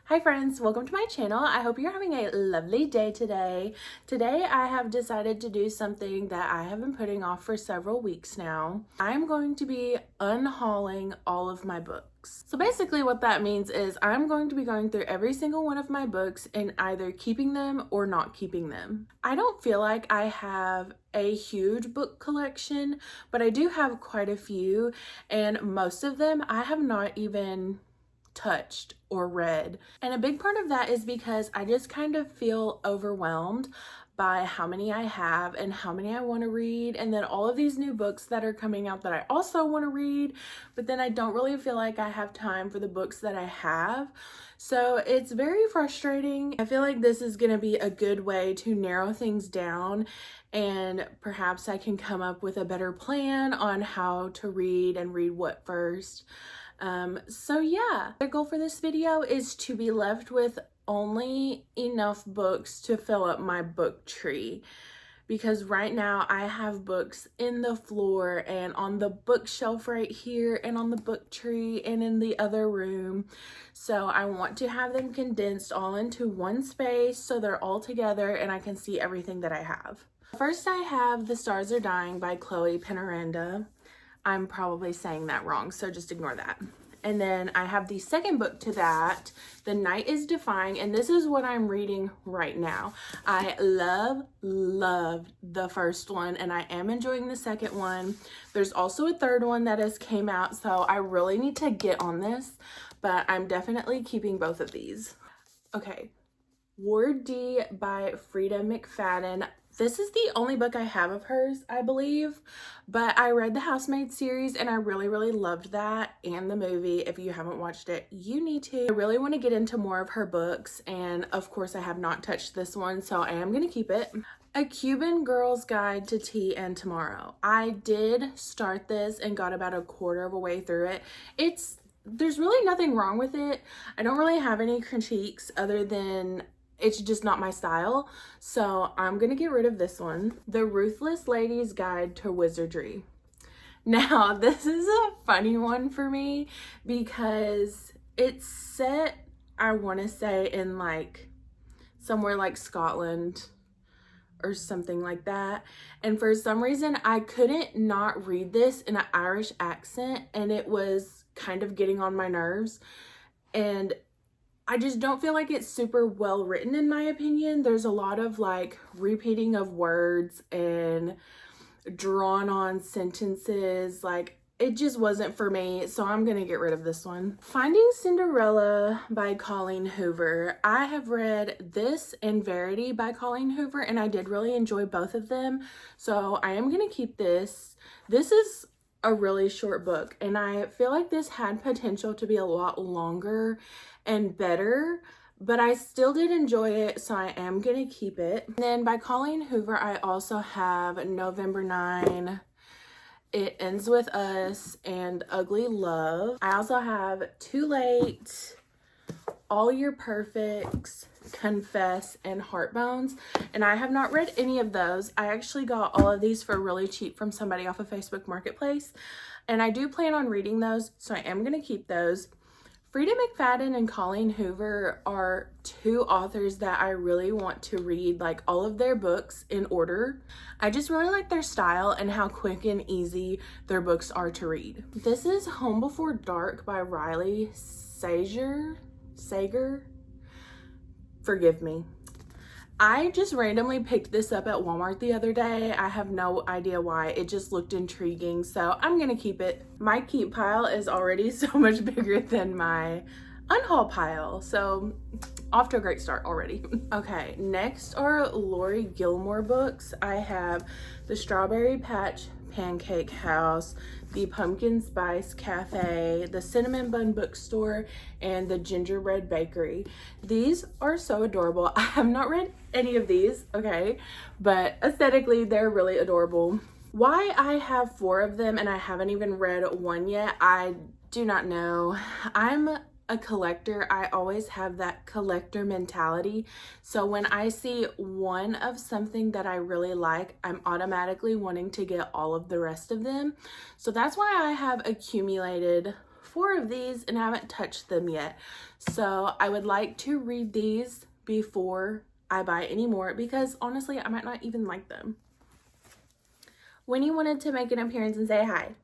Hi friends, welcome to my channel. I hope you're having a lovely day today. Today I have decided to do something that I have been putting off for several weeks now. I'm going to be unhauling all of my books. So basically what that means is I'm going to be going through every single one of my books and either keeping them or not keeping them. I don't feel like I have a huge book collection, but I do have quite a few, and most of them I have not even touched or read. And a big part of that is because I just kind of feel overwhelmed by how many I have and how many I want to read, and then all of these new books that are coming out that I also want to read, but then I don't really feel like I have time for the books that I have. So it's very frustrating. I feel like this is going to be a good way to narrow things down, and perhaps I can come up with a better plan on how to read and read what first. So yeah, the goal for this video is to be left with only enough books to fill up my book tree, because right now I have books in the floor and on the bookshelf right here and on the book tree and in the other room. So I want to have them condensed all into one space so they're all together and I can see everything that I have. First I have The Stars Are Dying by Chloe Penaranda. I'm probably saying that wrong, so just ignore that. And then I have the second book to that, The Night is Defying, and this is what I'm reading right now. I love the first one, and I am enjoying the second one. There's also a third one that has came out, so I really need to get on this, but I'm definitely keeping both of these. Okay, Ward D by Frida McFadden. This is the only book I have of hers, I believe, but I read the Housemaid series and I really loved that, and the movie. If you haven't watched it, you need to. I really want to get into more of her books, and of course I have not touched this one, so I am going to keep it. A Cuban Girl's Guide to Tea and Tomorrow. I did start this and got about a quarter of a way through it. There's really nothing wrong with it. I don't really have any critiques other than it's just not my style, so I'm gonna get rid of this one. The Ruthless Lady's Guide to Wizardry. Now, this is a funny one for me because it's set, I want to say, in like somewhere like Scotland or something like that, and for some reason I couldn't not read this in an Irish accent, and it was kind of getting on my nerves, and I just don't feel like it's super well written in my opinion. There's a lot of like repeating of words and drawn on sentences. Like, it just wasn't for me, so I'm gonna get rid of this one. Finding Cinderella by Colleen Hoover. I have read this and Verity by Colleen Hoover, and I did really enjoy both of them, so I am gonna keep this. This is a really short book, and I feel like this had potential to be a lot longer and better, but I still did enjoy it, so I am gonna keep it. And then by Colleen Hoover, I also have November 9, It Ends With Us, and Ugly Love. I also have Too Late, All Your Perfects, Confess, and Heartbones, and I have not read any of those. I actually got all of these for really cheap from somebody off of Facebook Marketplace, and I do plan on reading those, so I am going to keep those. Frida McFadden and Colleen Hoover are two authors that I really want to read, like all of their books in order. I just really like their style and how quick and easy their books are to read. This is Home Before Dark by Riley Sager. Forgive me. I just randomly picked this up at Walmart the other day. I have no idea why. It just looked intriguing, so I'm gonna keep it. My keep pile is already so much bigger than my unhaul pile, so off to a great start already. Okay, next are Lori Gilmore books. I have The Strawberry Patch Pancake House, The Pumpkin Spice Cafe, The Cinnamon Bun Bookstore, and The Gingerbread Bakery. These are so adorable. I have not read any of these, okay, but aesthetically they're really adorable. Why I have 4 of them and I haven't even read one yet, I do not know. I'm a collector. I always have that collector mentality, so when I see one of something that I really like, I'm automatically wanting to get all of the rest of them. So that's why I have accumulated 4 of these and I haven't touched them yet. So I would like to read these before I buy any more because honestly, I might not even like them. Winnie wanted to make an appearance and say hi.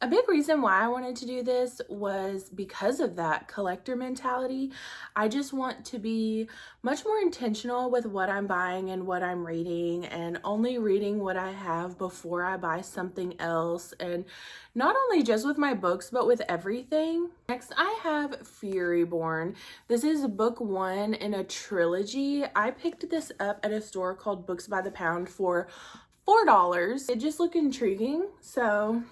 A big reason why I wanted to do this was because of that collector mentality. I just want to be much more intentional with what I'm buying and what I'm reading, and only reading what I have before I buy something else, and not only just with my books but with everything. Next I have Furyborn. This is book 1 in a trilogy. I picked this up at a store called Books by the Pound for $4. It just looked intriguing, so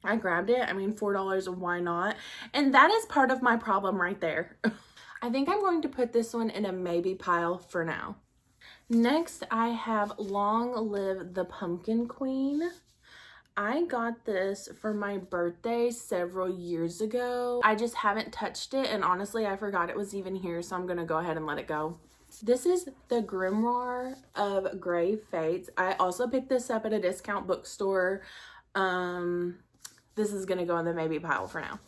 I grabbed it. I mean, $4, why not? And that is part of my problem right there. I think I'm going to put this one in a maybe pile for now. Next, I have Long Live the Pumpkin Queen. I got this for my birthday several years ago. I just haven't touched it, and honestly, I forgot it was even here, so I'm gonna go ahead and let it go. This is the Grimoire of Grey Fates. I also picked this up at a discount bookstore. This is gonna go in the maybe pile for now.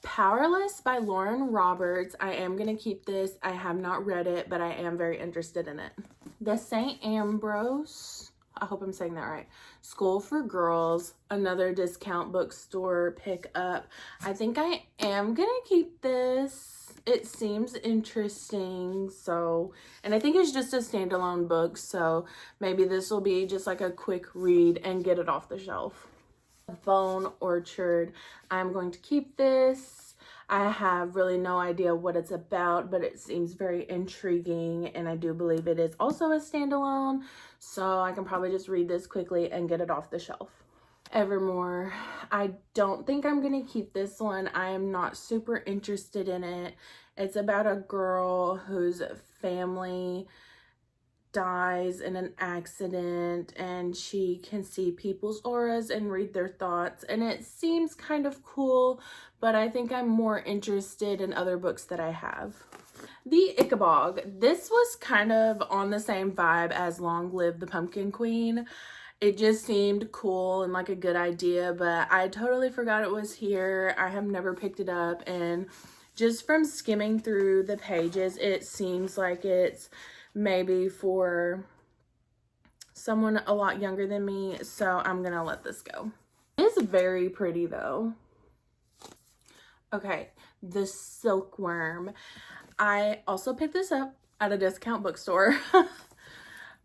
Powerless by Lauren Roberts. I am gonna keep this. I have not read it, but I am very interested in it. The St. Ambrose, I hope I'm saying that right, School for Girls, another discount bookstore pickup. I think I am gonna keep this. It seems interesting, so, and I think it's just a standalone book, so maybe this will be just like a quick read and get it off the shelf. Bone Orchard. I'm going to keep this. I have really no idea what it's about, but it seems very intriguing, and I do believe it is also a standalone, so I can probably just read this quickly and get it off the shelf. Evermore. I don't think I'm gonna keep this one. I am not super interested in it. It's about a girl whose family dies in an accident, and she can see people's auras and read their thoughts, and it seems kind of cool, but I think I'm more interested in other books that I have. The Ichabog. This was kind of on the same vibe as Long Live the Pumpkin Queen. It just seemed cool and like a good idea, but I totally forgot it was here. I have never picked it up, and just from skimming through the pages, it seems like it's maybe for someone a lot younger than me, so I'm gonna let this go. It's very pretty though. Okay, The Silkworm. I also picked this up at a discount bookstore,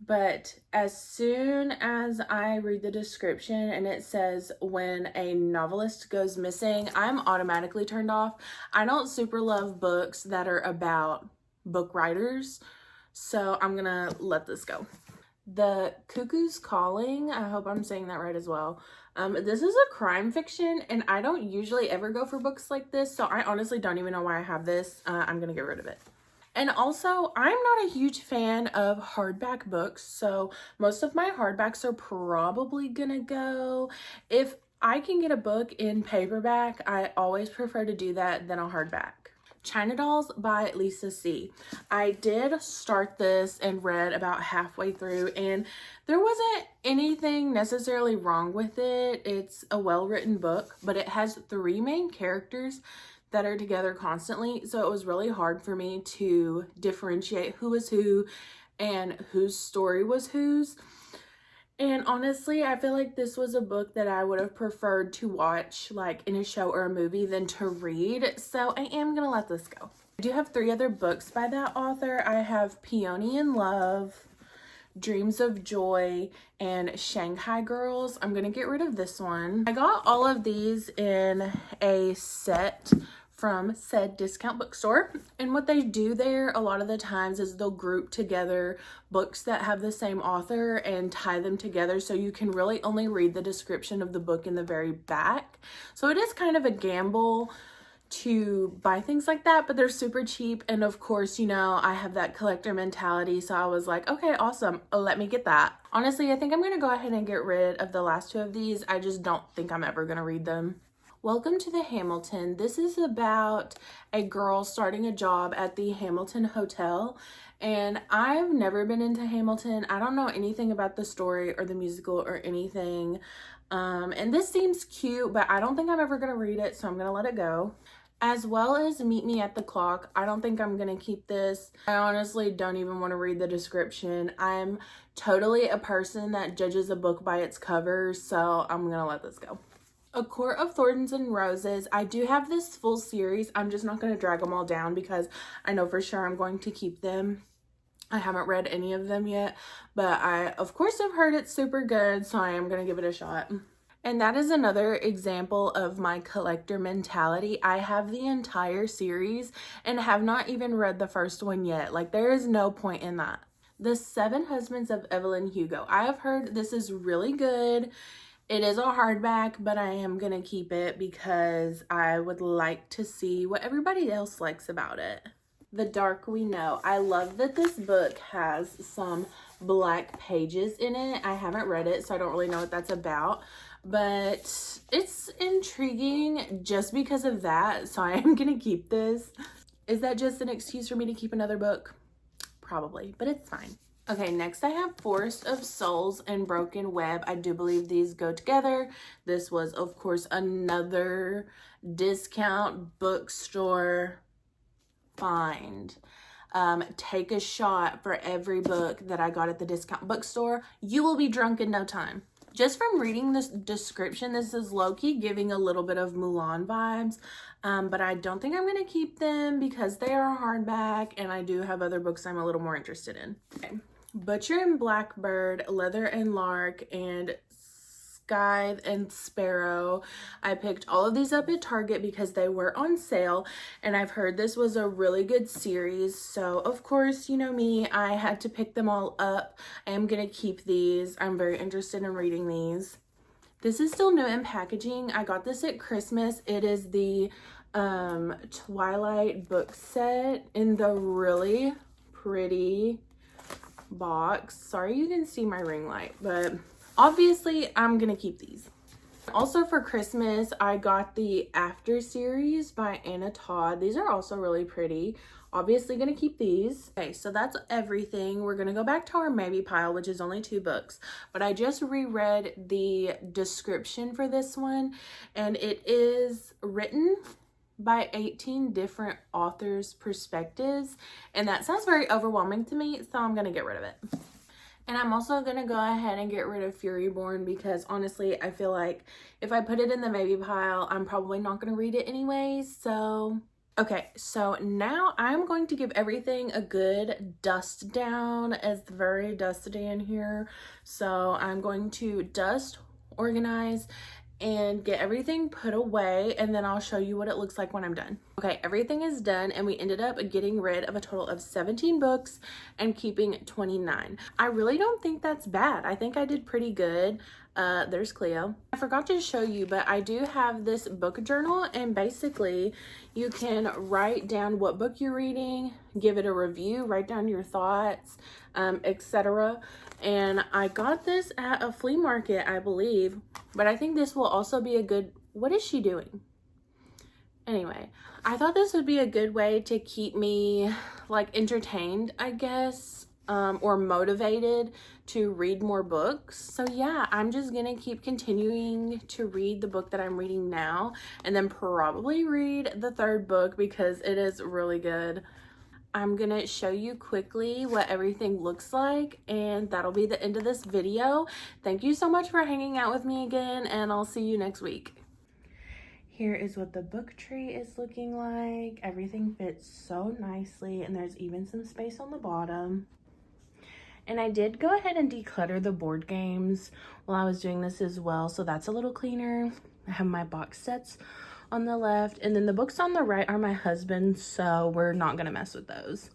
but as soon as I read the description and it says when a novelist goes missing, I'm automatically turned off. I don't super love books that are about book writers, so I'm gonna let this go. The Cuckoo's Calling. I hope I'm saying that right as well. This is a crime fiction, and I don't usually ever go for books like this, so I honestly don't even know why I have this. I'm gonna get rid of it. And also, I'm not a huge fan of hardback books, so most of my hardbacks are probably gonna go. If I can get a book in paperback, I always prefer to do that than a hardback. China Dolls by Lisa C. I did start this and read about halfway through, and there wasn't anything necessarily wrong with it. It's a well-written book, but it has 3 main characters that are together constantly, so it was really hard for me to differentiate who was who and whose story was whose. And honestly, I feel like this was a book that I would have preferred to watch like in a show or a movie than to read, so I am gonna let this go. I do have 3 other books by that author. I have Peony in Love, Dreams of Joy, and Shanghai Girls. I'm gonna get rid of this one. I got all of these in a set from said discount bookstore, and what they do there a lot of the times is they'll group together books that have the same author and tie them together, so you can really only read the description of the book in the very back. So it is kind of a gamble to buy things like that, but they're super cheap, and of course, you know, I have that collector mentality, so I was like, okay, awesome, let me get that. Honestly, I think I'm gonna go ahead and get rid of the last 2 of these. I just don't think I'm ever gonna read them. Welcome to the Hamilton. This is about a girl starting a job at the Hamilton Hotel, and I've never been into Hamilton. I don't know anything about the story or the musical or anything. And this seems cute, but I don't think I'm ever gonna read it, so I'm gonna let it go. As well as Meet Me at the Clock. I don't think I'm gonna keep this. I honestly don't even want to read the description. I'm totally a person that judges a book by its cover, so I'm gonna let this go. A Court of Thorns and Roses. I do have this full series. I'm just not going to drag them all down because I know for sure I'm going to keep them. I haven't read any of them yet, but I, of course, have heard it's super good, so I am going to give it a shot. And that is another example of my collector mentality. I have the entire series and have not even read the first one yet. Like, there is no point in that. The Seven Husbands of Evelyn Hugo. I have heard this is really good. It is a hardback, but I am going to keep it because I would like to see what everybody else likes about it. The Dark We Know. I love that this book has some black pages in it. I haven't read it, so I don't really know what that's about, but it's intriguing just because of that, so I am going to keep this. Is that just an excuse for me to keep another book? Probably, but it's fine. Okay, next I have Forest of Souls and Broken Web. I do believe these go together. This was, of course, another discount bookstore find. Take a shot for every book that I got at the discount bookstore. You will be drunk in no time. Just from reading this description, this is low-key giving a little bit of Mulan vibes, but I don't think I'm going to keep them because they are hardback, and I do have other books I'm a little more interested in. Okay. Butcher and Blackbird, Leather and Lark, and Scythe and Sparrow. I picked all of these up at Target because they were on sale, and I've heard this was a really good series, so of course, you know me, I had to pick them all up. I am going to keep these. I'm very interested in reading these. This is still new in packaging. I got this at Christmas. It is the Twilight book set in the really pretty box. Sorry you can see my ring light, but obviously I'm gonna keep these. Also for Christmas, I got the After series by Anna Todd. These are also really pretty. Obviously gonna keep these. Okay, so that's everything. We're gonna go back to our maybe pile, which is only 2 books, but I just reread the description for this one, and it is written by 18 different authors' perspectives, and that sounds very overwhelming to me, so I'm gonna get rid of it. And I'm also gonna go ahead and get rid of Furyborn because honestly, I feel like if I put it in the maybe pile, I'm probably not gonna read it anyways, so. Okay, so now I'm going to give everything a good dust down. It's very dusty in here, so I'm going to dust, organize, and get everything put away, and then I'll show you what it looks like when I'm done. Okay, everything is done, and we ended up getting rid of a total of 17 books and keeping 29. I really don't think that's bad. I think I did pretty good. There's Cleo. I forgot to show you, but I do have this book journal, and basically you can write down what book you're reading, give it a review, write down your thoughts, etc. And I got this at a flea market, I believe, but I think this will also be a good, what is she doing? Anyway, I thought this would be a good way to keep me like entertained, I guess, or motivated to read more books. So yeah, I'm just gonna keep continuing to read the book that I'm reading now, and then probably read the 3rd book because it is really good. I'm gonna show you quickly what everything looks like, and that'll be the end of this video. Thank you so much for hanging out with me again, and I'll see you next week. Here is what the book tree is looking like. Everything fits so nicely, and there's even some space on the bottom. And I did go ahead and declutter the board games while I was doing this as well, so that's a little cleaner. I have my box sets on the left, and then the books on the right are my husband's, so we're not gonna mess with those.